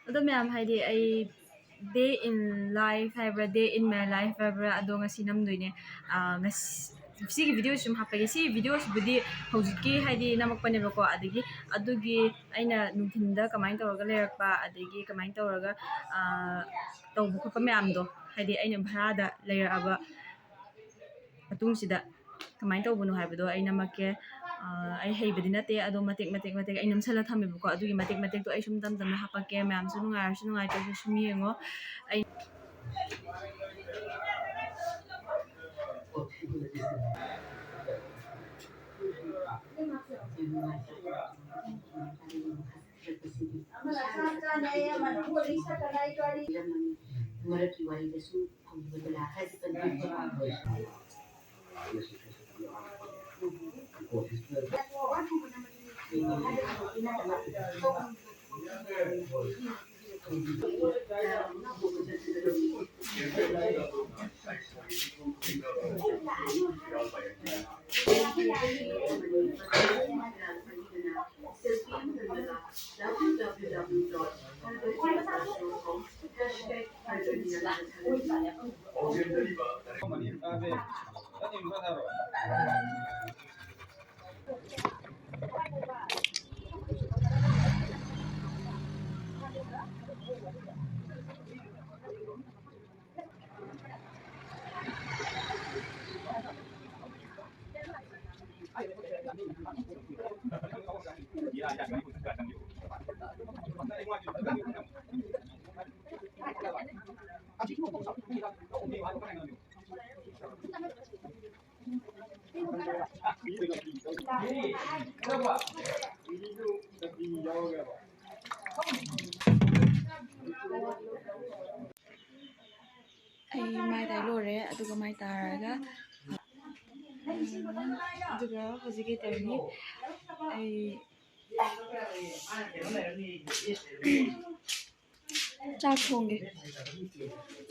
ꯑꯗꯣ ꯃꯌꯥꯝ ꯍꯥꯏꯗꯤ ꯑꯩ ꯗꯦ ꯏꯟ ꯂꯥꯏꯐ ꯍꯥꯏꯕ꯭ꯔꯥ ꯗꯦ ꯏꯟ ꯃꯥꯏ ꯂꯥꯏꯐ ꯍꯥꯏꯕ꯭ꯔꯥ ꯑꯗꯣ ꯉꯁꯤ ꯅꯝꯗꯣꯏꯅꯦ ꯁꯤꯒꯤ ꯚꯤꯗꯤꯑꯣꯁꯤ ꯁꯨꯝ ꯍꯥꯞꯄꯒꯦ ꯁꯤ ꯚꯤꯗꯤꯑꯣꯁꯤꯕꯨꯗꯤ ꯍꯧꯖꯤꯛꯀꯤ ꯍꯥꯏꯗꯤ ꯅꯝꯃꯛꯄꯅꯦꯕꯀꯣ ꯑꯗꯨꯒꯤ ꯑꯩꯅ ꯅꯨꯡꯊꯤꯟꯗ ꯀꯃꯥꯏꯅ ꯇꯧꯔꯒ ꯂꯩꯔꯛꯄ ꯑꯗꯒꯤ ꯀꯃꯥꯏꯅ ꯇꯧꯔꯒ ꯇꯧꯕ ꯈꯣꯠꯄ ꯃꯌꯥꯝꯗꯣ ꯍꯥꯏꯗꯤ ꯑꯩꯅ ꯚꯔꯥꯗ ꯂꯩꯔꯛꯑꯕ ꯃꯇꯨꯡꯁꯤꯗ ꯀꯃꯥꯏꯅ ꯇꯧꯕꯅꯣ ꯍꯥꯏꯕꯗꯣ ꯑꯩ ꯅꯝꯃꯛꯀꯦ ꯑꯩ ꯍꯩꯕꯗꯤ ꯅꯠꯇꯦ ꯑꯗꯣ ꯃꯇꯦꯛ ꯑꯩ ꯅꯝꯁꯜꯂ ꯊꯝꯃꯦꯕꯀꯣ ꯑꯗꯨꯒꯤ ꯃꯇꯦꯛꯇꯣ ꯑꯩ ꯁꯨꯝ ꯇꯝꯅ ꯍꯥꯞꯄꯛꯀꯦ ꯃꯌꯥꯝꯁꯨ ꯅꯨꯡꯉꯥꯏꯔꯁꯨ ꯅꯨꯡꯉꯥꯏꯇ꯭ꯔꯁꯨ ꯁꯨꯝ ꯌꯦꯡꯉꯣ ꯑꯩ ꯃꯥꯏ ꯇꯥꯏ ꯂꯣꯏꯔꯦ ꯑꯗꯨꯒ ꯃꯥꯏ ꯇꯥꯔꯒ ꯑꯗꯨꯒ ꯍꯧꯖꯤꯛ ꯀꯩ ꯇꯧꯔꯅꯤ ꯑꯩ ꯆꯥꯛ ꯊꯣꯡꯒꯦ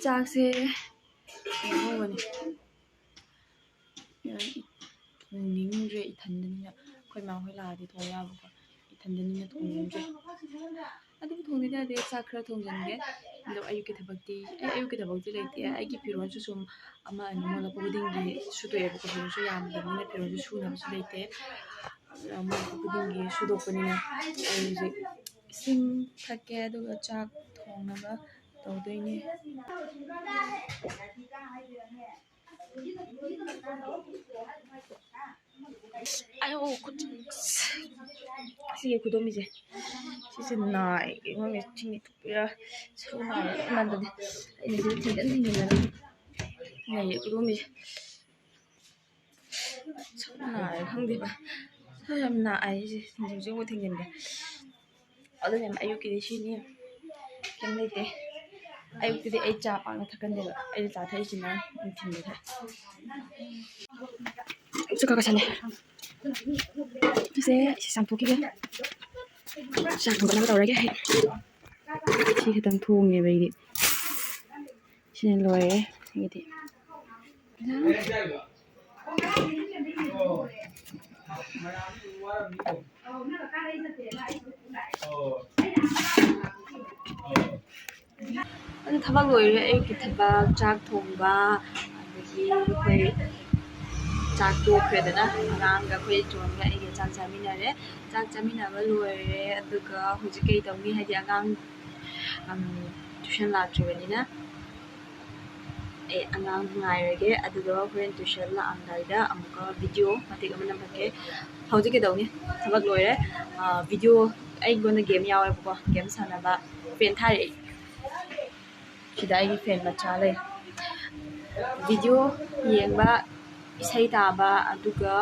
ꯆꯥꯛꯁꯦ ꯊꯣꯡꯍꯧꯕꯅꯤ ꯊꯣꯡꯅꯤꯡꯗ꯭ꯔꯦ ꯏꯊꯟꯗꯅꯤꯅ ꯑꯩꯈꯣꯏ ꯃꯥ ꯍꯣꯏ ꯂꯥꯛꯑꯗꯤ ꯊꯣꯡ ꯌꯥꯕꯀꯣ ꯏꯊꯟꯗꯅꯤꯅ ꯊꯣꯡꯅꯤꯡꯗ꯭ꯔꯦ ꯑꯗꯨꯝ ꯊꯣꯡꯗꯤ ꯌꯥꯗꯦ ꯆꯥꯛ ꯈꯔ ꯊꯣꯡꯖꯤꯟꯒꯦ ꯑꯗꯣ ꯑꯌꯨꯛꯀꯤ ꯊꯕꯛꯇꯤ ꯂꯩꯇꯦ ꯑꯩꯒꯤ ꯐꯤꯔꯣꯜꯁꯨ ꯁꯨꯝ ꯑꯃ ꯑꯅꯤ ꯃꯣꯠꯂꯛꯄ ꯈꯨꯗꯤꯡꯒꯤ ꯁꯨꯗꯣꯛꯑꯦꯕꯀꯣ ꯐꯤꯔꯣꯜꯁꯨ ꯌꯥꯝꯗꯕꯅꯤꯅ ꯐꯤꯔꯣꯜꯁꯨ ꯁꯨꯅꯕꯁꯨ ꯂꯩꯇꯦ ꯃꯣꯠꯄ ꯈꯨꯗꯤꯡꯒꯤ ꯁꯨꯗꯣꯛꯄꯅꯤꯅ ꯑꯩ ꯍꯧꯖꯤꯛ ꯏꯁꯤꯡ ꯊꯛꯀꯦ ꯑꯗꯨꯒ ꯆꯥꯛ ꯊꯣꯡꯅꯕ ꯇꯧꯗꯣꯏꯅꯦ ꯑꯌꯣ ꯁꯤꯒꯤ ꯈꯨꯗꯣꯝꯕꯤꯁꯦ ꯁꯤꯁꯦ ꯅꯥꯏ ꯏꯉꯣꯟꯒꯤ ꯆꯤꯡꯅꯤ ꯊꯨꯞꯄꯤꯔ ꯁꯧ ꯅꯥꯏ ꯃꯥꯟꯗꯗꯤ ꯑꯩꯅ ꯁꯤꯗ ꯊꯤꯡꯖꯤꯟꯗꯅ ꯂꯩꯌꯦ ꯈꯨꯗꯣꯝꯕꯤꯁꯦ ꯁꯧ ꯅꯥꯏ ꯈꯪꯗꯦꯕ ꯁꯧ ꯌꯥꯝ ꯅꯥꯏ ꯁꯤꯁꯦ ꯊꯤꯡꯖꯤꯟꯁꯨ ꯑꯃꯨꯛ ꯊꯤꯡꯖꯤꯟꯒꯦ ꯑꯗꯨꯅ ꯑꯌꯨꯛꯀꯤꯗꯤ ꯁꯤꯅꯤ ꯀꯩꯝ ꯂꯩꯇꯦ ꯑꯌꯨꯛꯇꯗꯤ ꯑꯩ ꯆꯥ ꯄꯥꯛꯅ ꯊꯛꯀꯟꯗꯦꯕ ꯑꯩꯅ ꯆꯥ ꯊꯛꯏꯁꯤꯅ ꯅꯨꯡꯊꯤꯟꯗ ꯊꯛꯑꯦ ꯆꯨꯀꯥ ꯀꯁꯜꯂꯦ ꯁꯦ ꯆꯥꯝꯊꯣꯛꯈꯤꯒꯦ ꯆꯥꯛ ꯊꯣꯡꯒꯠꯅꯕ ꯇꯧꯔꯒꯦ ꯑꯩ ꯁꯤ ꯈꯛꯇꯪ ꯊꯣꯡꯉꯦꯕ ꯑꯩꯗꯤ ꯁꯤꯅ ꯂꯣꯏꯔꯦ ꯑꯩꯒꯤꯗꯤ ꯑꯗꯨ ꯊꯕꯛ ꯂꯣꯏꯔꯦ ꯑꯌꯨꯛꯀꯤ ꯊꯕꯛ ꯆꯥꯛ ꯊꯣꯡꯕ ꯑꯗꯒꯤ ꯑꯩꯈꯣই ꯆꯥꯛ ꯇꯣꯛꯈ꯭ꯔꯦꯗꯅ ꯑꯉꯥꯡꯒ ꯑꯩꯈꯣꯏ ꯏꯇꯣꯟꯒ ꯑꯩꯒ ꯆꯥꯛ ꯆꯥꯃꯤꯟꯅꯔꯦ ꯆꯥꯛ ꯆꯥꯃꯤꯟꯅꯕ ꯂꯣꯏꯔꯦ ꯑꯗꯨꯒ ꯍꯧꯖꯤꯛ ꯀꯩ ꯇꯧꯅꯤ ꯍꯥꯏꯗꯤ ꯑꯉꯥꯡ ꯇ꯭ꯌꯨꯁꯟ ꯂꯥꯛꯇ꯭ꯔꯤꯕꯅꯤꯅ ꯑꯩ ꯑꯉꯥꯡ ꯉꯥꯏꯔꯒꯦ ꯑꯗꯨꯒ ꯍꯣꯔꯦꯟ ꯇ꯭ꯌꯨꯁꯟ ꯂꯥꯛꯑꯝꯗꯥꯏꯗ ꯑꯃꯨꯛꯀ ꯚꯤꯗꯤꯑꯣ ꯃꯇꯦꯛ ꯑꯃ ꯅꯝꯍꯟꯒꯦ ꯍꯧꯖꯤꯛ ꯀꯩꯗꯧꯅꯤ ꯊꯕꯛ ꯂꯣꯏꯔꯦ ꯚꯤꯗꯤꯑꯣ ꯑꯩꯉꯣꯟꯗ ꯒꯦꯝ ꯌꯥꯎꯋꯦꯕꯀꯣ ꯒꯦꯝ ꯁꯥꯟꯅꯕ ꯐꯦꯟ ꯊꯥꯔꯛꯏ ꯁꯤꯗ ꯑꯩꯒꯤ ꯐꯦꯟ ꯃꯆꯥ ꯂꯩ ꯚꯤꯗꯤꯑꯣ ꯌꯦꯡꯕ ꯏꯁꯩ ꯇꯥꯕ ꯑꯗꯨꯒ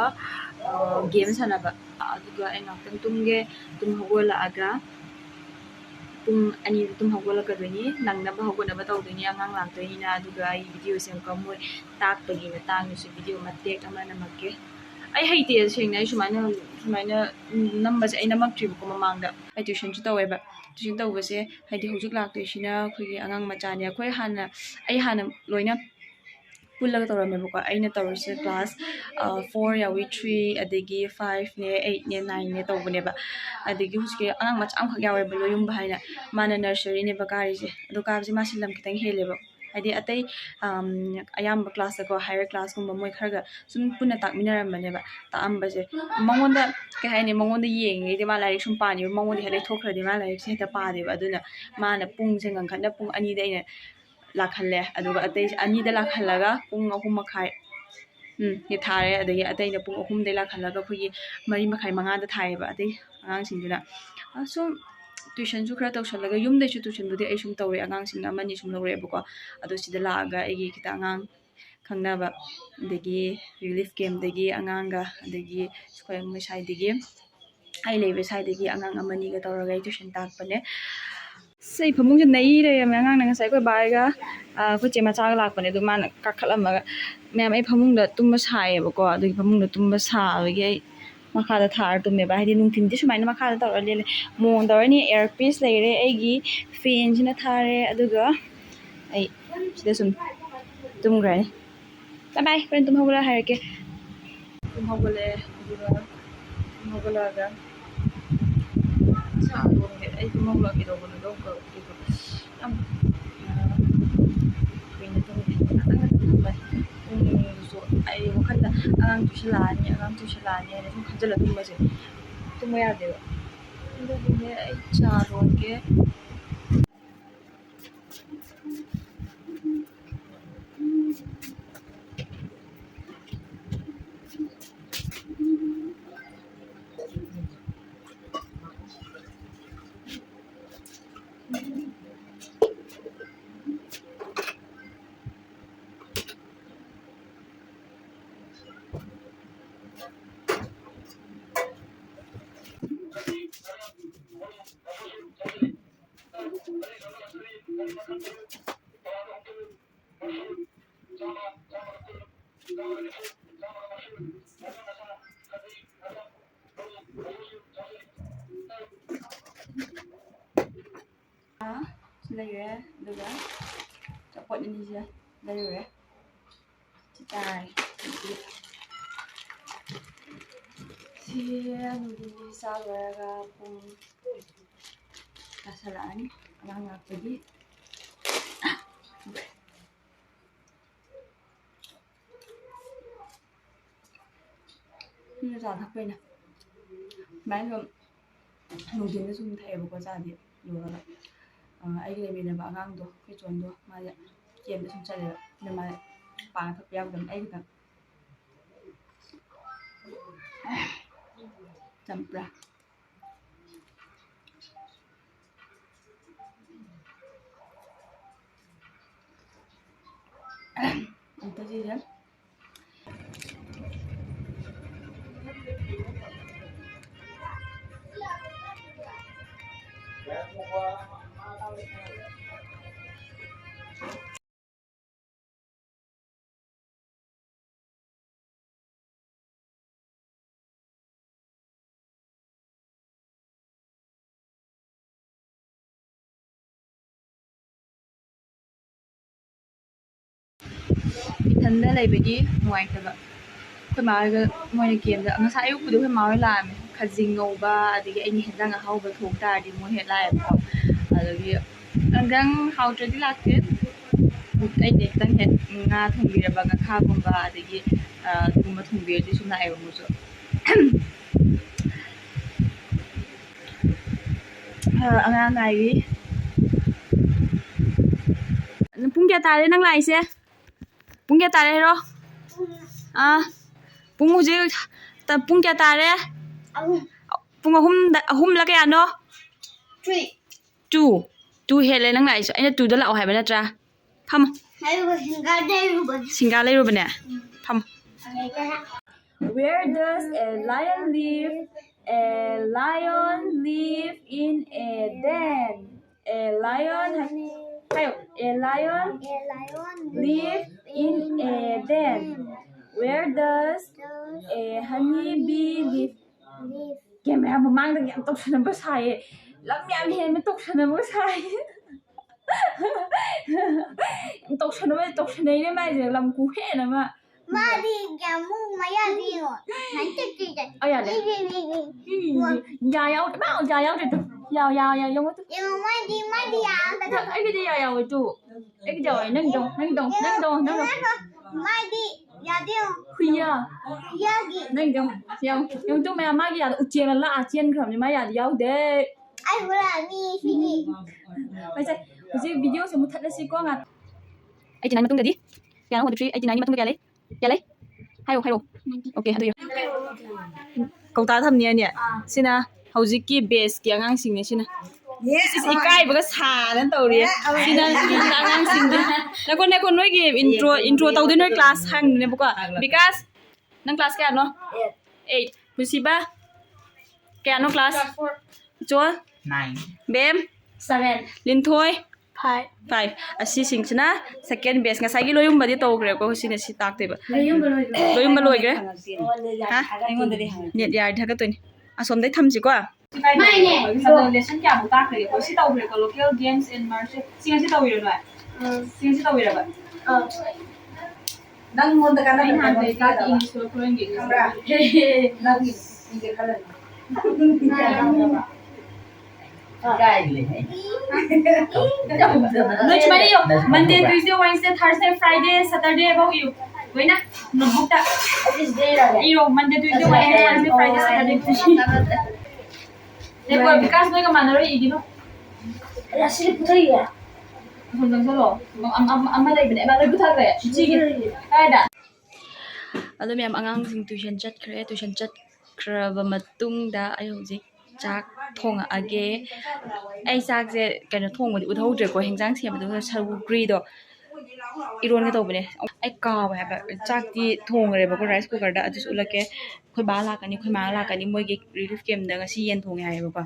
ꯒꯦꯝ ꯁꯥꯟꯅꯕ ꯑꯗꯨꯒ ꯑꯩ ꯉꯥꯛꯇꯪ ꯇꯨꯝꯒꯦ ꯇꯨꯝ ꯍꯧꯒꯠꯂꯛꯑꯒ ꯄꯨꯡ 2ꯗ ꯇꯨꯝ ꯍꯧꯒꯠꯂꯛꯀꯗꯣꯏꯅꯤ ꯅꯪꯅꯕ ꯍꯧꯒꯠꯅꯕ ꯇꯧꯗꯣꯏꯅꯤ ꯑꯉꯥꯡ ꯂꯥꯛꯇꯣꯏꯅꯤꯅ ꯑꯗꯨꯒ ꯑꯩ ꯚꯤꯗꯤꯑꯣꯁꯦ ꯑꯃꯨꯛꯀ ꯃꯣꯏ ꯇꯥꯛꯄꯒꯤ ꯃꯇꯥꯡꯗꯁꯨ ꯚꯤꯗꯤꯑꯣ ꯃꯇꯦꯛ ꯑꯃ ꯅꯝꯃꯛꯀꯦ ꯑꯩ ꯍꯩꯇꯦ ꯁꯦꯡꯅ ꯑꯩ ꯁꯨꯃꯥꯏꯅ ꯅꯝꯕꯁꯦ ꯑꯩ ꯅꯝꯃꯛꯇ꯭ꯔꯤꯕꯀꯣ ꯃꯃꯥꯡꯗ ꯑꯩ ꯇ꯭ꯌꯨꯁꯟꯁꯨ ꯇꯧꯋꯦꯕ ꯇ꯭ꯌꯨꯁꯟ ꯇꯧꯕꯁꯦ ꯍꯥꯏꯗꯤ ꯍꯧꯖꯤꯛ ꯂꯥꯛꯇꯣꯏꯁꯤꯅ ꯑꯩꯈꯣꯏꯒꯤ ꯑꯉꯥꯡ ꯃꯆꯥꯅꯦ ꯑꯩ ꯍꯥꯟꯅ ꯂꯣꯏꯅ ꯄꯨꯜꯂꯒ ꯇꯧꯔꯝꯃꯦꯕꯀꯣ ꯑꯩꯅ ꯇꯧꯔꯤꯁꯦ ꯀ꯭ꯂꯥꯁ 4 ꯌꯥꯎꯋꯤ 3 ꯑꯗꯒꯤ 5ꯅꯦ 8ꯅꯦ 9ꯅꯦ ꯇꯧꯕꯅꯦꯕ ꯑꯗꯒꯤ ꯍꯧꯖꯤꯛꯀꯤ ꯑꯉꯥꯡ ꯃꯆꯥ ꯑꯃꯈꯛ ꯌꯥꯎꯋꯦꯕ ꯂꯣꯌꯨꯝꯕ ꯍꯥꯏꯅ ꯃꯥꯅ ꯅꯔꯁꯔꯤꯅꯦꯕ ꯀꯥꯔꯤꯁꯦ ꯑꯗꯣ ꯀꯥꯕꯁꯦ ꯃꯥꯁꯤ ꯂꯝ ꯈꯤꯇꯪ ꯍꯦꯜꯂꯦꯕ ꯍꯥꯏꯗꯤ ꯑꯇꯩ ꯑꯌꯥꯝꯕ ꯀ꯭ꯂꯥꯁꯇꯀꯣ ꯍꯥꯏꯌꯔ ꯀ꯭ꯂꯥꯁꯀꯨꯝꯕ ꯃꯣꯏ ꯈꯔꯒ ꯁꯨꯝ ꯄꯨꯟꯅ ꯇꯥꯛꯃꯤꯟꯅꯔꯝꯕꯅꯦꯕ ꯇꯥꯛꯑꯝꯕꯁꯦ ꯃꯉꯣꯟꯗ ꯀꯩ ꯍꯥꯏꯅꯤ ꯃꯉꯣꯟꯗ ꯌꯦꯡꯉꯤꯉꯩꯗꯤ ꯃꯥ ꯂꯥꯏꯔꯤꯛ ꯁꯨꯝ ꯄꯥꯅꯦꯕ ꯃꯉꯣꯟꯗ ꯍꯦꯛ ꯂꯩꯊꯣꯛꯈ꯭ꯔꯗꯤ ꯃꯥ ꯂꯥꯏꯔꯤꯛꯁꯦ ꯍꯦꯛꯇ ꯄꯥꯗꯦꯕ ꯑꯗꯨꯅ ꯃꯥꯅ ꯄꯨꯡꯁꯦ ꯉꯟꯈꯠꯅ ꯄꯨꯡ 2ꯗ ꯑꯩꯅ ꯂꯥꯛꯍꯜꯂꯦ ꯑꯗꯨꯒ ꯑꯇꯩ 2ꯗ ꯂꯥꯛꯍꯜꯂꯒ ꯄꯨꯡ 3:30 ꯊꯥꯔꯦ ꯑꯗꯒꯤ ꯑꯇꯩꯅ ꯄꯨꯡ 3ꯗꯩ ꯂꯥꯛꯍꯜꯂꯒ ꯑꯩꯈꯣꯏꯒꯤ 4:30 5ꯗ ꯊꯥꯏꯌꯦꯕ ꯑꯇꯩ ꯑꯉꯥꯡꯁꯤꯡꯗꯨꯅ ꯁꯨꯝ ꯇ꯭ꯋꯤꯁꯟꯁꯨ ꯈꯔ ꯇꯧꯁꯜꯂꯒ ꯌꯨꯝꯗꯩꯁꯨ ꯇ꯭ꯋꯤꯁꯟꯕꯨꯗꯤ ꯑꯩ ꯁꯨꯝ ꯇꯧꯔꯦ ꯑꯉꯥꯡꯁꯤꯡ ꯑꯃꯅꯤ ꯁꯨꯝ ꯂꯧꯔꯛꯑꯦꯕꯀꯣ ꯑꯗꯣ ꯁꯤꯗ ꯂꯥꯛꯑꯒ ꯑꯩꯒꯤ ꯈꯤꯇꯪ ꯑꯉꯥꯡ ꯈꯪꯅꯕ ꯑꯗꯒꯤ ꯔꯤꯂꯤꯐ ꯀꯦꯝꯞꯗꯒꯤ ꯑꯉꯥꯡꯒ ꯑꯗꯒꯤ ꯑꯩꯈꯣꯏ ꯃꯣꯏ ꯁꯥꯏꯗꯒꯤ ꯑꯩ ꯂꯩꯕ ꯁꯥꯏꯗꯒꯤ ꯑꯉꯥꯡ ꯑꯃꯅꯤꯒ ꯇꯧꯔꯒ ꯑꯩ ꯇ꯭ꯋꯤꯁꯟ ꯇꯥꯛꯄꯅꯦ ꯑꯩ ꯐꯃꯨꯡꯁꯦ ꯅꯩ ꯂꯩꯔꯝꯃꯦ ꯑꯉꯥꯡꯅ ꯉꯁꯥꯏ ꯑꯩꯈꯣꯏ ꯕꯥꯏꯒ ꯑꯩꯈꯣꯏ ꯆꯦ ꯃꯆꯥꯒ ꯂꯥꯛꯄꯅꯦ ꯑꯗꯨ ꯃꯥꯅ ꯀꯥꯈꯠꯂꯝꯃꯒ ꯃꯌꯥꯝ ꯑꯩ ꯐꯃꯨꯡꯗ ꯇꯨꯝꯕ ꯁꯥꯏꯌꯦꯕꯀꯣ ꯑꯗꯨꯒꯤ ꯐꯃꯨꯡꯗ ꯇꯨꯝꯕ ꯁꯥꯕꯒꯤ ꯑꯩ ꯃꯈꯥꯗ ꯊꯥꯔ ꯇꯨꯝꯃꯦꯕ ꯍꯥꯏꯗꯤ ꯅꯨꯡꯊꯤꯟꯗꯤ ꯁꯨꯃꯥꯏꯅ ꯃꯈꯥꯗ ꯇꯧꯔ ꯂꯦꯜꯂꯦ ꯃꯣꯟ ꯇꯧꯔꯅꯤ ꯏꯌꯥꯔꯄꯤꯁ ꯂꯩꯔꯦ ꯑꯩꯒꯤ ꯐꯦꯟꯁꯤꯅ ꯊꯥꯔꯦ ꯑꯗꯨꯒ ꯑꯩ ꯁꯤꯗ ꯁꯨꯝ ꯇꯨꯝꯈ꯭ꯔꯅꯤ ꯕꯥꯏ ꯕꯥꯏ ꯍꯣꯔꯦꯟ ꯇꯨꯝ ꯍꯧꯒꯠꯂꯒ ꯍꯥꯏꯔꯛꯀꯦ ꯇꯨꯝ ꯍꯧꯒꯠꯂꯛꯑꯦ ꯑꯗꯨꯒ ꯇꯨꯝ ꯍꯧꯒꯠꯂꯛꯑꯒ ꯁꯥꯗꯣꯡꯉꯦ ꯑꯩ ꯇꯨꯝ ꯍꯧꯒꯠꯂꯒ ꯀꯩꯗꯧꯕꯅꯣꯗꯣ ꯌꯥꯝ ꯀꯨꯏꯅ ꯇꯨꯝꯗꯦ ꯄꯨꯡꯁꯨ ꯑꯩ ꯋꯥꯈꯜꯗ ꯑꯉꯥꯡ ꯇꯨꯏꯁꯟ ꯂꯥꯛꯑꯅꯤ ꯍꯥꯏꯅ ꯁꯨꯝ ꯈꯟꯖꯤꯜꯂ ꯇꯨꯝꯕꯁꯦ ꯇꯨꯝꯕ ꯌꯥꯗꯦꯕ ꯑꯗꯨꯒꯤꯅꯦ ꯑꯩ ꯆꯥ ꯂꯣꯟꯒꯦ ꯂꯩꯔꯦ ꯑꯗꯨꯒ ꯑꯆꯥꯄꯣꯠ ꯑꯅꯤꯁꯦ ꯂꯩꯔꯨꯔꯦ ꯆꯥꯔꯦ ꯁꯤ ꯅꯨꯡꯊꯤꯟꯒꯤ ꯆꯥ ꯂꯣꯏꯔꯒ ꯄꯨꯡ ꯇꯥꯁꯜꯂꯛꯑꯅꯤ ꯑꯉꯥꯡ ꯂꯥꯛꯄꯒꯤ ꯁꯤꯅ ꯆꯥ ꯊꯛꯄꯩꯅꯦ ꯁꯨꯃꯥꯏꯅ ꯁꯨꯝ ꯅꯨꯡꯊꯤꯟꯗ ꯁꯨꯝ ꯊꯛꯑꯦꯕꯀꯣ ꯆꯥꯗꯤ ꯂꯣꯏꯔꯒ ꯑꯩꯒ ꯂꯩꯃꯤꯟꯅꯕ ꯑꯉꯥꯡꯗꯣ ꯑꯩꯈꯣꯏ ꯆꯣꯟꯗꯣ ꯃꯥꯁꯦ ꯀꯦꯝꯗ ꯁꯨꯝ ꯆꯠꯂꯦꯕ ꯑꯗꯨꯅ ꯃꯥꯁꯦ ꯄꯥꯅ ꯊꯛꯄ ꯌꯥꯎꯗꯕꯅꯤ ꯑꯩ ꯈꯤꯇꯪ ꯆꯝꯄ꯭ꯔꯥ ꯑꯝꯇ ꯁꯤꯁꯦ ꯏꯊꯟꯗ ꯂꯩꯕꯒꯤ ꯅꯨꯡꯉꯥꯏꯇꯕ ꯑꯩꯈꯣꯏ ꯃꯥꯍꯣꯏꯒ ꯃꯣꯏꯅ ꯀꯦꯝꯗ ꯉꯁꯥꯏ ꯑꯌꯨꯛꯄꯨꯗꯤ ꯑꯩꯈꯣꯏ ꯃꯥꯍꯣꯏ ꯂꯥꯛꯑꯝꯃꯦ ꯈꯖꯤꯡ ꯉꯧꯕ ꯑꯗꯒꯤ ꯑꯩꯅ ꯍꯦꯟꯖꯥꯡ ꯑꯍꯥꯎꯕ ꯊꯣꯡ ꯇꯥꯔꯗꯤ ꯃꯣꯏ ꯍꯦꯛ ꯂꯥꯛꯑꯦꯕꯀꯣ ꯑꯗꯒꯤ ꯍꯦꯟꯖꯥꯡ ꯍꯥꯎꯇ꯭ꯔꯗꯤ ꯂꯥꯛꯇꯦ ꯑꯩꯅ ꯈꯤꯇꯪ ꯍꯦꯛ ꯉꯥ ꯊꯣꯡꯕꯤꯔꯕ ꯉꯥꯈꯥꯒꯨꯝꯕ ꯑꯗꯒꯤ ꯑꯗꯨꯒꯨꯝꯕ ꯊꯣꯡꯕꯤꯔꯗꯤ ꯁꯨꯝ ꯂꯥꯛꯑꯦꯕ ꯃꯣꯏꯁꯨ ꯑꯉꯥꯡ ꯉꯥꯏꯔꯤ ꯄꯨꯡ ꯀꯌꯥ ꯇꯥꯔꯦ ꯅꯪ ꯂꯥꯛꯏꯁꯦ ꯄꯨꯡ ꯀꯌꯥ ꯇꯥꯔꯦ ꯍꯥꯏꯔꯣ ꯄꯨꯡ ꯍꯧꯖꯤꯛ ꯄꯨꯡ ꯀꯌꯥ ꯇꯥꯔꯦ ꯄꯨꯡ ꯑꯍꯨꯝꯂ ꯀꯌꯥꯅꯣ 2 ꯍꯦꯜꯂꯦ ꯅꯪ ꯂꯥꯛꯏꯁꯦ ꯑꯩꯅ 2ꯗ ꯂꯥꯛꯑꯣ ꯍꯥꯏꯕ ꯅꯠꯇ꯭ꯔꯥ ꯐꯝꯃꯣ ꯁꯤꯡꯒꯥ ꯂꯩꯔꯨꯕꯅꯦ ꯐꯝꯃꯣ Where does a lion live? A lion live in a den. A lion A lion live in a den. Where does a honeybee live? Camera mamang yam toksanaba sai. Lam yam hen toksanaba sai. ตกชนไม่ตกชนได้ไหมเดี๋ยวลำกูเห็นนะมามาดีแกมูมาอย่าดีหรอฉันจะกินเอาอย่าเลยยาวยาวไม่เอายาวยาวจุดยาวยาวยาวยังไม่จุดยังไม่ดีอ่ะแต่ถ้าไอ้ก็จะยาวยาวจุดไอ้ก็จะนั่งตรงไม่ดีอย่าดีคุยอ่ะอย่าดีนั่งตรงยังจุดแม่มากี่ยาอุจเจนละอาเจียนครับยังไม่ยาวยาวเด็กไอ้เวลามีสิไม่ใช่ไม่ใช่วิดีโอสมมติทัดได้สิกว่างัดไอ้จีนายมาตุ้งเดี๋ยวดิยาน้องคนที่ไอ้จีนายนี่มาตุ้งแกเลยแกเลยให้โอเคดูอยู่กตาทำเนี่ยสินะเฮาจิกี้เบสเกี่ยงสิงเนี่ยสินะอีกใกล้มันก็ชานั่นตัวเรียสินะกินงานสิงเนี่ยแล้วคนน้อยกี่อินโทรตัวด้วยคลาสห้างเนี่ยบอกว่า because นั่งคลาสแกนเนาะ8มุสิบะแกนเนาะคลาสจัว9เบม7ลินทอย5asingsina second base ngasai gi loyum badi togre ko sine si takte ba loyum ba loigre ha net yai thaga toini asom dai thamji ko mai ne so lesson kya bu takre ko si togre ko local games in martial singa si togre no singa si togre ba dang mon da kana han de ta english ko ngi dang ngi khala no chmari yo Monday Tuesday Wednesday Thursday Friday Saturday about you wait na notebook ta yo Monday Tuesday Wednesday Thursday Friday Saturday देखो विकास नहीं का मानो रे ये गिनो राशि पुथई है सुन चलो अम्मा ले बने बाले पुथा गए जी काय दा अदो मैम अंगांग सिंग ट्यूशन चट खरबा मतुंगदा आई होजिक चाक थोंगा आगे आई चाक जे कनो थोंगबदि उथौद्रेको हेंजांग सेमदो सरुग्रीदो इरोन के तौबने आई काव है चाकती थोंगरेबको राइस कुकर दा अदुस उलके खै बा लाकनी खै मा लाकनी मोइगे रिलीफ केम दा ngasi yen thonge हायबको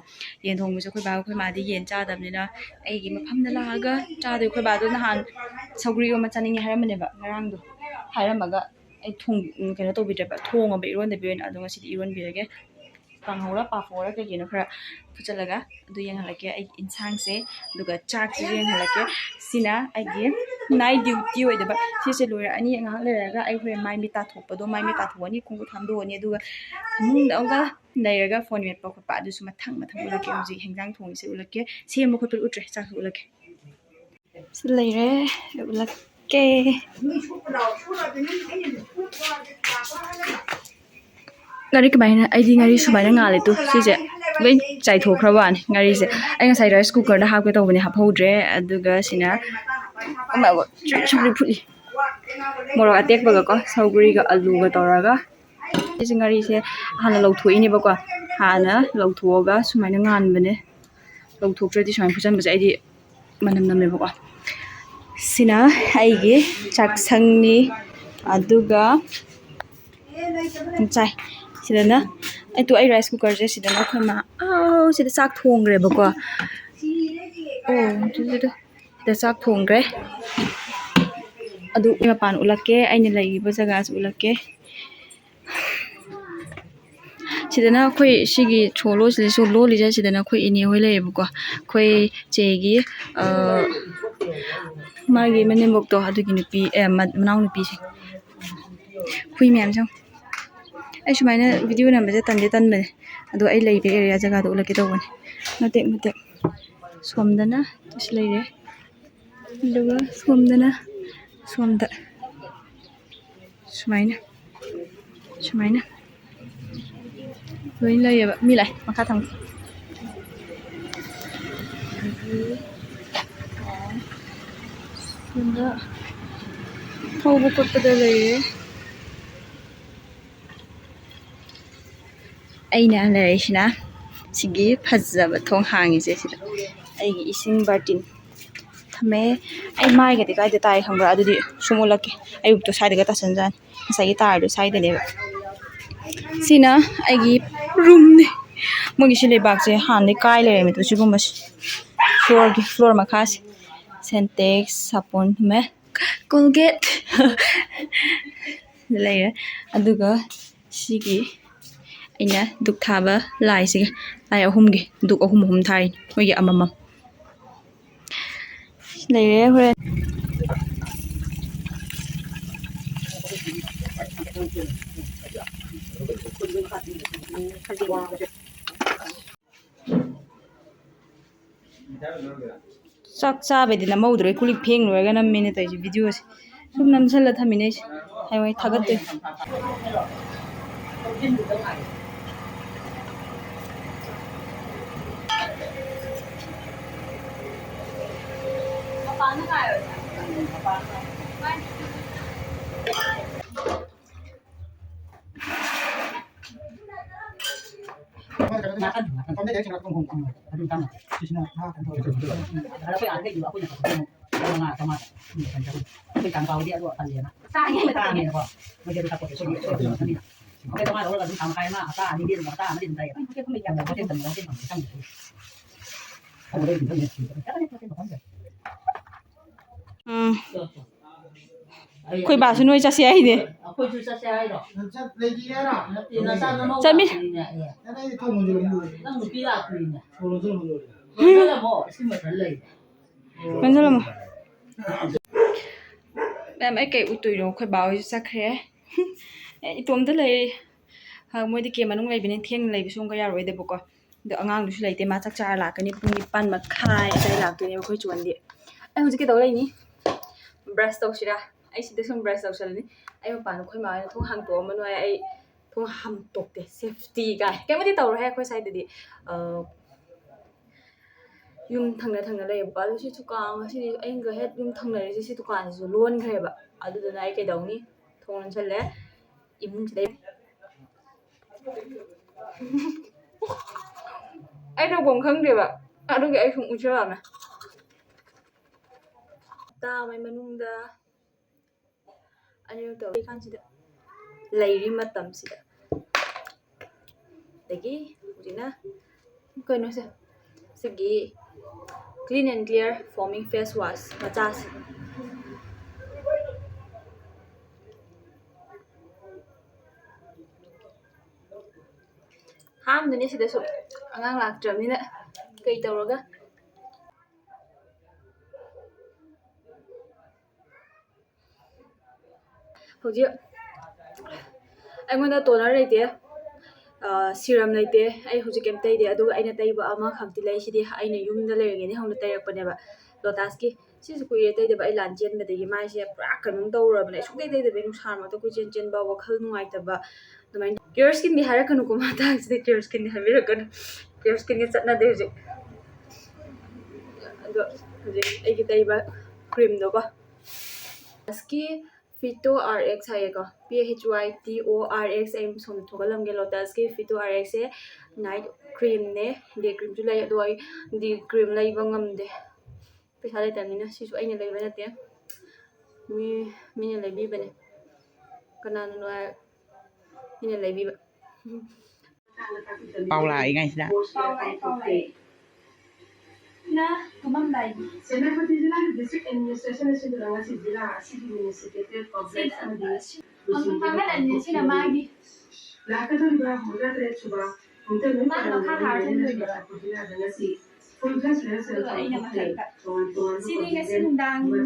yen thongबसु खै बा खै मा दि yen चादबनिना आइगी मफमदा लागा चादो खै बा दो नहान सौग्री ओ मचानिंग हायरमनेबा ngarang do हायरमगा आई थोंग कनो तौबिद्रेबा थोंगबा इरोन दे बेन अदो ngasi इरोन बिरगे पांगौरा पाफोरा के गिनो खरा फुचलगा अदु यंग हलके आई इंसांग से दुगा चाक से यंग हलके सिना आइगे नाइट ड्यूटी ओइदबा सिसे लोरा अनि अंगा लेरगा आई होय माइ मिता थोपदो माइ मिता थोनी खुंगु थामदोनी दुगा मुंग दंगा लेरगा फोन मेट पख पा दुसु मथंग उलके हुजि हेंजांग थोंगि से उलके सेम खो पे उट्रे चाक उलके से लेरे उलके ngari kemaina ai di ngari sumaina ngale tu sije loi chai thokrawan ngari se ai ngasai rice cooker da hapke tawbani haphodre aduga sina ama go churi phuli moro atek baga ko saugri ga alu ga toraga ise ngari se hana lawthoi ni ba ko hana lawthoga sumaina ngan bane lawthoktre di sumaina phujan ba ai di manam namme ba ko sina ai gi chak sangni aduga chai sidana ai tu ai rice cooker je sidana khama sida sak thongre ba ko da sak thongre adu mapan ulake aina lai ba jaga su ulake sidana khoi sigi cholo sili so lo li ja sidana khoi ini hoi lai ba ko khoi chegi magi mane mok to adu gi nupi manaw nupi se khui myam jang ai sumaina video nambe tande tanbe adu ai leibe area jaga do ulake tawani mate somdana tis leire duga somdana somda sumaina loin leiba mi lai makha thang sunda thaubu koppada leire aina leishna sigi phajaba thong hangi je sida aigi ising batin thame ai mai ga de kai de tai khambra adudi sumulake ayuk to side ga ta sanjan sai tar do side ne sina aigi room ne mogi sile bak je han ne kai le me to sigum mas floor ma khas sentex sapon me colgate leire aduga sigi ina duk thaba lai sig lai ahum gi duk ahum thai mogi amamam ꯂꯩꯔꯦ ꯍꯣꯔꯦꯟ ꯆꯥꯛ ꯆꯥꯕꯩꯗꯤ ꯅꯝꯍꯧꯗ꯭ꯔꯦ ꯀꯨꯂꯤꯛ ꯐꯦꯡ ꯂꯣꯏꯔꯒ ꯅꯝꯃꯦꯅ ꯇꯧꯔꯤꯁꯦ ꯚꯤꯗꯤꯑꯣꯁꯦ ꯁꯨꯝ ꯅꯝꯁꯜꯂ ꯊꯝꯃꯤꯅꯦ ꯑꯩꯁꯦ ꯍꯌꯦꯡꯋꯥꯏ ꯊꯥꯒꯠꯇꯣꯏ ꯑꯩꯈꯣꯏ ꯕꯥꯁꯨ ꯅꯣꯏ ꯆꯠꯁꯦ ꯍꯥꯏꯅꯦ ꯑꯩꯈꯣꯏꯁꯨ ꯆꯠꯁꯦ ꯍꯥꯏꯔꯣ ꯅꯠꯇꯦ ꯅꯆꯥ ꯆꯠꯃꯤ ꯅꯪ ꯅꯨꯄꯤ ꯂꯥꯛꯇ꯭ꯔꯤꯅꯦ ꯂꯣꯟꯁꯤꯜꯂꯝꯃꯣ ꯁꯤ ꯃꯊꯟ ꯂꯩ ꯂꯣꯟꯁꯤꯜꯂꯝꯃꯣ ꯃꯦꯝ ꯑꯩ ꯀꯩ ꯎꯠꯇꯣꯏꯅꯣ ꯑꯩꯈꯣꯏ ꯕꯥ ꯍꯣꯏꯁꯨ ꯆꯠꯈ꯭ꯔꯦ ꯏꯇꯣꯝꯇ ꯂꯩꯔꯤ ꯃꯣꯏꯗꯤ ꯀꯦꯝ ꯃꯅꯨꯡ ꯂꯩꯕꯅꯤꯅ ꯊꯦꯡꯅ ꯂꯩꯕꯁꯨ ꯑꯃꯨꯛꯀ ꯌꯥꯔꯣꯏꯗꯕꯀꯣ ꯑꯗꯣ ꯑꯉꯥꯡꯗꯨꯁꯨ ꯂꯩꯇꯦ ꯃꯥ ꯆꯥꯛ ꯆꯥꯔ ꯂꯥꯛꯀꯅꯤ ꯄꯨꯡ 9:30 ꯑꯗꯨꯋꯥꯏ ꯂꯥꯛꯇꯣꯏꯅꯦꯕ ꯑꯩꯈꯣꯏ ꯆꯣꯟꯗꯤ ꯑꯩ ꯍꯧꯖꯤꯛ ꯀꯩꯗꯧ ꯂꯩꯅꯤ ꯕ꯭ꯔꯁ ꯇꯧꯁꯤꯔꯥ ꯑꯩ ꯁꯤꯗ ꯁꯨꯝ ꯕ꯭ꯔꯁ ꯇꯧꯁꯜꯂꯅꯤ ꯑꯩ ꯃꯄꯥꯟꯗ ꯑꯩꯈꯣꯏ ꯃꯥꯅ ꯊꯣꯡ ꯍꯥꯡꯇꯣꯛꯑꯝꯃꯅꯨ ꯍꯥꯏ ꯑꯩ ꯊꯣꯡ ꯍꯥꯡꯇꯣꯛꯇꯦ ꯁꯦꯐꯇꯤ ꯀꯥꯏ ꯀꯩꯝꯇꯗꯤ ꯇꯧꯔꯣꯏ ꯑꯩꯈꯣꯏ ꯁ꯭ꯋꯥꯏꯗꯗꯤ ꯌꯨꯝ ꯊꯪꯅ ꯂꯩꯌꯦꯕꯀꯣ ꯑꯗꯨ ꯁꯤ ꯗꯨꯀꯥꯟ ꯉꯁꯤꯗꯤ ꯑꯩꯒ ꯍꯦꯛ ꯌꯨꯝ ꯊꯪꯅꯔꯤꯁꯦ ꯁꯤ ꯗꯨꯀꯥꯟꯁꯤꯁꯨ ꯂꯣꯟꯈ꯭ꯔꯦꯕ ꯑꯗꯨꯗꯨꯅ ꯑꯩ ꯀꯩꯗꯧꯅꯤ ꯊꯣꯡ ꯂꯣꯟꯁꯜꯂꯦ ꯏꯃꯨꯡꯁꯤꯗ ꯑꯩ ꯇꯧꯐꯝ ꯈꯪꯗꯦꯕ ꯑꯗꯨꯒꯤ ꯑꯩ ꯁꯨꯝ ꯎꯠꯆꯔꯝꯃꯦ ꯍꯞꯇꯥ ꯑꯃꯒꯤ ꯃꯅꯨꯡꯗ ꯑꯅꯤꯔꯛ ꯇꯧꯋꯤ ꯀꯥꯟꯁꯤꯗ ꯂꯩꯔꯤ ꯃꯇꯝꯁꯤꯗ ꯑꯗꯒꯤ ꯍꯧꯖꯤꯛꯅ ꯀꯩꯅꯣꯁꯦ ꯁꯤꯒꯤ clean and clear foaming face wash ꯃꯆꯥꯁꯦ ꯍꯥꯝꯗꯨꯅꯦ ꯁꯤꯗꯁꯨ ꯑꯉꯥꯡ ꯂꯥꯛꯇ꯭ꯔꯕꯅꯤꯅ ꯀꯩ ꯇꯧꯔꯒ ꯍꯧꯖꯤꯛ ꯑꯩꯉꯣꯟꯗ ꯇꯣꯅꯔ ꯂꯩꯇꯦ ꯁꯤꯔꯝ ꯂꯩꯇꯦ ꯑꯩ ꯍꯧꯖꯤꯛ ꯀꯩꯝ ꯇꯩꯗꯦ ꯑꯗꯨꯒ ꯑꯩꯅ ꯇꯩꯕ ꯑꯃꯈꯛꯇꯤ ꯂꯩ ꯁꯤꯗꯤ ꯑꯩꯅ ꯌꯨꯝꯗ ꯂꯩꯔꯤꯉꯩꯗ ꯍꯧꯅ ꯇꯩꯔꯛꯄꯅꯦꯕ ꯂꯣꯇꯥꯁꯀꯤ ꯁꯤꯁꯨ ꯀꯨꯏꯔꯦ ꯇꯩꯗꯕ ꯑꯩ ꯂꯥꯟ ꯆꯦꯟꯕꯗꯒꯤ ꯃꯥꯏꯁꯦ ꯄꯨꯔꯥ ꯀꯩꯅꯣꯝ ꯇꯧꯔꯕꯅꯦ ꯁꯨꯡꯇꯩ ꯇꯩꯗꯕ ꯅꯨꯡꯁꯥ ꯃꯔꯛꯇ ꯀꯣꯏꯆꯦꯟ ꯆꯦꯟꯕ ꯋꯥꯈꯜ ꯅꯨꯡꯉꯥꯏꯇꯕ ꯑꯗꯨꯃꯥꯏꯅ ꯀꯤꯌꯣꯔ ꯁ꯭ꯀꯤꯟꯗꯤ ꯍꯥꯏꯔꯛꯀꯅꯨꯀꯣ ꯃꯇꯥꯡꯁꯤꯗ ꯀꯤꯌꯣꯔ ꯁ꯭ꯀꯤꯟꯗꯤ ꯍꯥꯏꯕꯤꯔꯛꯀꯅꯨ ꯀꯤꯌꯣꯔ ꯁ꯭ꯀꯤꯟꯗꯤ ꯆꯠꯅꯗꯦ ꯍꯧꯖꯤꯛ ꯑꯗꯣ ꯍꯧꯖꯤꯛ ꯑꯩꯒꯤ ꯇꯩꯕ ꯀ꯭ꯔꯤꯝꯗꯣꯀꯣ ꯂꯣꯇꯁꯀꯤ ꯐꯤꯇꯣ RX ꯍꯥꯏꯌꯦꯀꯣ PHYTORX ꯑꯩ ꯁꯣꯝꯗ ꯊꯣꯛꯍꯜꯂꯝꯒꯦ ꯂꯣꯇꯁꯀꯤ ꯐꯤꯇꯣ RXꯁꯦ ꯅꯥꯏꯠ ꯀ꯭ꯔꯤꯝꯅꯦ ꯗꯦ ꯀ꯭ꯔꯤꯝꯁꯨ ꯂꯩ ꯑꯗꯣ ꯑꯩ ꯗꯦ ꯀ꯭ꯔꯤꯝ ꯂꯩꯕ ꯉꯝꯗꯦ ꯄꯩꯁା ꯂꯩꯇꯕꯅꯤꯅ ꯁꯤꯁꯨ ꯑꯩꯅ ꯂꯩꯕ ꯅꯠꯇꯦ ꯃꯤꯅ ꯂꯩꯕꯤꯕꯅꯦ ꯀꯅꯥꯅꯅꯣ ꯍꯥꯏ ꯃꯤꯅ ꯂꯩꯕꯤꯕ ꯄꯥꯎ ꯂꯥꯛꯏꯉꯩꯁꯤꯗ ꯅ ꯇꯨꯝꯃꯝꯗꯥꯏꯒꯤ ꯁꯦꯅꯥꯄꯇꯤ ꯖꯤꯂꯥꯒꯤ ꯗꯤꯁꯇ꯭ꯔꯤꯛ ꯑꯦꯗꯃꯤꯅꯤꯁꯇ꯭ꯔꯦꯁꯟ ꯑꯁꯤꯗ ꯉꯁꯤ ꯖꯤꯂꯥ ꯑꯁꯤꯒꯤ ꯃ꯭ꯌꯨꯅꯤꯁꯤꯄꯦꯂꯤꯇꯤ ꯀꯣꯝꯄ꯭ꯂꯦꯛꯁ ꯑꯃꯗꯤ ꯂꯥꯛꯀꯗꯧꯔꯤꯕ 103 ꯁꯨꯕ ꯈꯣꯡꯖꯪ ꯖꯤꯂꯥꯗ ꯉꯁꯤ ꯐꯨꯜ ꯗ꯭ꯔꯦꯁ ꯔꯤꯍꯔꯁꯦꯜ ꯄꯥꯡꯊꯣꯛꯈ꯭ꯔꯦ ꯁꯤꯗꯤ ꯉꯁꯤ ꯅꯨꯡꯗꯥꯡꯗꯤ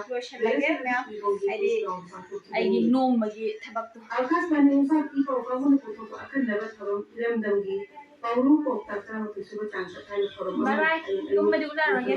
ꯂꯣꯏꯁꯤꯜꯂꯒꯦ ꯃꯌꯥꯝ ꯍꯥꯏꯗꯤ ꯑꯩꯒꯤ ꯅꯣꯡꯃꯒꯤ ꯊꯕꯛꯇꯣ ꯑꯥꯀꯥꯁꯕꯥꯅꯤ ꯏꯝꯐꯥꯜ ꯏ ꯄꯥꯎ ꯐꯥꯎꯕꯅ ꯄꯨꯊꯣꯛꯄ ꯑꯈꯟꯅꯕ ꯊꯧꯔꯝ ꯏꯔꯝꯗꯝꯒꯤ ꯄꯥꯎꯔꯧ ꯄꯥꯎꯇꯥꯛ 38 ꯁꯨꯕ ꯇꯥꯡꯀꯛ ꯍꯥꯏꯅ ꯊꯧꯔꯝ ꯑꯃ ꯕꯥꯏ ꯕꯥꯏ ꯇꯨꯝꯕꯗꯤ ꯎꯅꯔꯣꯏꯒꯦ